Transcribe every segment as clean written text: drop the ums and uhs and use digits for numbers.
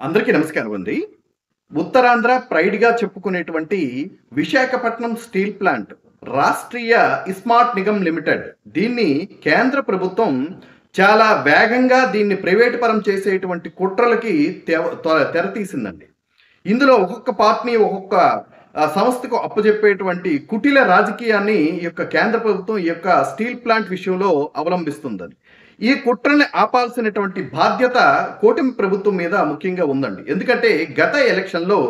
అందరికీ నమస్కారం అండి. ఉత్తరాంధ్ర ప్రైడ్‌గా చెప్పుకునేటువంటి Visakhapatnam steel plant Rashtriya iSmart Nigam limited. దీన్ని కేంద్ర ప్రభుత్వం చాలా వేగంగా దీన్ని ప్రైవేట్ పరం చేసేటువంటి కుట్రలకి తెరతీసిందండి. ఇందులో ఒక్కొక్క పార్ట్‌ని ఒక్కొక్క సంస్థకు అప్పజెప్పేటువంటి కుటిల రాజకీయాన్ని ఈ యొక్క కేంద్ర ప్రభుత్వం ఈ యొక్క స్టీల్ ప్లాంట్ విషయంలో అవలంబిస్తుందని. ఈ కుట్రని ఆపాల్సినటువంటి బాధ్యత కూటమి ప్రభుత్వం మీద ముఖ్యంగా ఉందండి. ఎందుకంటే గత ఎలక్షన్‌లో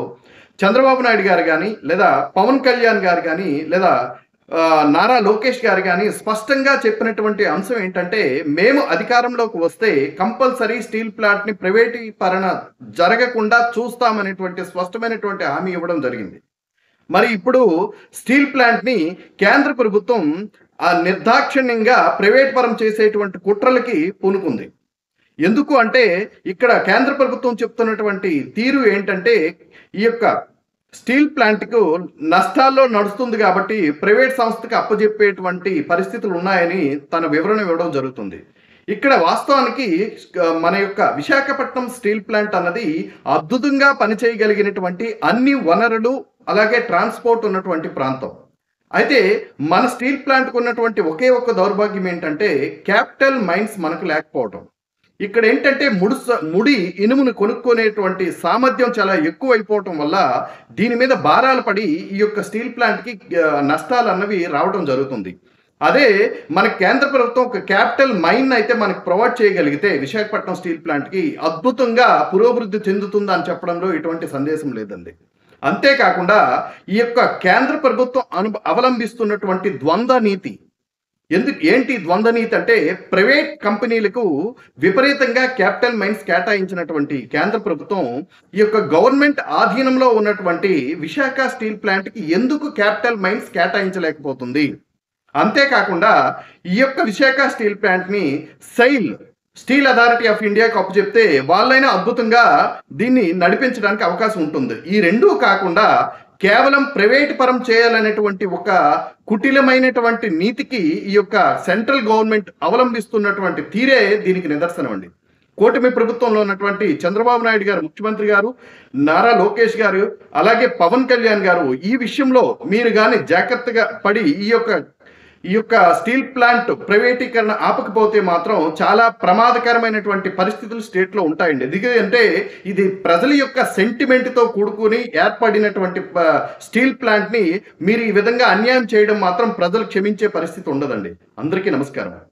చంద్రబాబు నాయుడు గారు గాని, లేదా పవన్ కళ్యాణ్ గారు గాని, లేదా నారా లోకేష్ గారు గాని స్పష్టంగా చెప్పినటువంటి అంశం ఏంటంటే, మేము అధికారంలోకి వస్తే కంపల్సరీ స్టీల్ ప్లాంట్‌ని ప్రైవేటీకరణ జరగకుండా చూస్తామనేటువంటి స్పష్టమైనటువంటి హామీ ఇవ్వడం జరిగింది. మరి ఇప్పుడు స్టీల్ ప్లాంట్‌ని కేంద్ర ప్రభుత్వం నిర్దాక్షిణ్యంగా ప్రైవేట్ పరం చేసేటువంటి కుట్రలకి పూనుకుంది. ఎందుకు అంటే ఇక్కడ కేంద్ర ప్రభుత్వం చెప్తున్నటువంటి తీరు ఏంటంటే, ఈ యొక్క స్టీల్ ప్లాంట్‌కు నష్టాల్లో నడుస్తుంది కాబట్టి ప్రైవేట్ సంస్థకి అప్పజెప్పేటువంటి పరిస్థితులు ఉన్నాయని తన వివరణ ఇవ్వడం జరుగుతుంది. ఇక్కడ వాస్తవానికి మన యొక్క విశాఖపట్నం స్టీల్ ప్లాంట్ అన్నది అద్భుతంగా పనిచేయగలిగినటువంటి అన్ని వనరులు, అలాగే ట్రాన్స్‌పోర్ట్ ఉన్నటువంటి ప్రాంతం. అయితే మన స్టీల్ ప్లాంట్‌కు ఉన్నటువంటి ఒకే ఒక్క దౌర్భాగ్యం ఏంటంటే, క్యాపిటల్ మైన్స్ మనకు లేకపోవడం. ఇక్కడ ఏంటంటే ముడి ఇనుమును కొనుక్కునేటువంటి సామర్థ్యం చాలా ఎక్కువైపోవటం వల్ల దీని మీద భారాలు పడి ఈ యొక్క స్టీల్ ప్లాంట్‌కి నష్టాలన్నవి రావడం జరుగుతుంది. అదే మన కేంద్ర ప్రభుత్వం ఒక క్యాపిటల్ మైన్ అయితే మనకు ప్రొవైడ్ చేయగలిగితే విశాఖపట్నం స్టీల్ ప్లాంట్‌కి అద్భుతంగా పురోభివృద్ధి చెందుతుందని చెప్పడంలో ఎటువంటి సందేశం లేదండి. అంతేకాకుండా ఈ యొక్క కేంద్ర ప్రభుత్వం అవలంబిస్తున్నటువంటి ద్వంద్వ నీతి. ఏంటి ద్వంద్వ నీతి అంటే, ప్రైవేట్ కంపెనీలకు విపరీతంగా క్యాపిటల్ మైన్స్ కేటాయించినటువంటి కేంద్ర ప్రభుత్వం ఈ యొక్క గవర్నమెంట్ ఆధీనంలో ఉన్నటువంటి విశాఖ స్టీల్ ప్లాంట్‌కి ఎందుకు క్యాపిటల్ మైన్స్ కేటాయించలేకపోతుంది? అంతేకాకుండా ఈ యొక్క విశాఖ స్టీల్ ప్లాంట్‌ని స్టీల్ అథారిటీ ఆఫ్ ఇండియాకి అప్పచెప్తే వాళ్ళైనా అద్భుతంగా దీన్ని నడిపించడానికి అవకాశం ఉంటుంది. ఈ రెండూ కాకుండా కేవలం ప్రైవేట్ పరం చేయాలనేటువంటి ఒక కుటిలమైనటువంటి నీతికి ఈ యొక్క సెంట్రల్ గవర్నమెంట్ అవలంబిస్తున్నటువంటి తీరే దీనికి నిదర్శనం అండి. కూటమి ప్రభుత్వంలో ఉన్నటువంటి చంద్రబాబు నాయుడు గారు ముఖ్యమంత్రి గారు, నారా లోకేష్ గారు, అలాగే పవన్ కళ్యాణ్ గారు ఈ విషయంలో మీరు గాని జాగ్రత్తగా పడి ఈ యొక్క స్టీల్ ప్లాంట్ ప్రైవేటీకరణ ఆపకపోతే మాత్రం చాలా ప్రమాదకరమైనటువంటి పరిస్థితులు స్టేట్లో ఉంటాయండి. ఎందుకంటే ఇది ప్రజల యొక్క సెంటిమెంట్‌తో కూడుకొని ఏర్పడినటువంటి స్టీల్ ప్లాంట్‌ని మీరు ఈ విధంగా అన్యాయం చేయడం మాత్రం ప్రజలు క్షమించే పరిస్థితి ఉండదండి. అందరికీ నమస్కారం.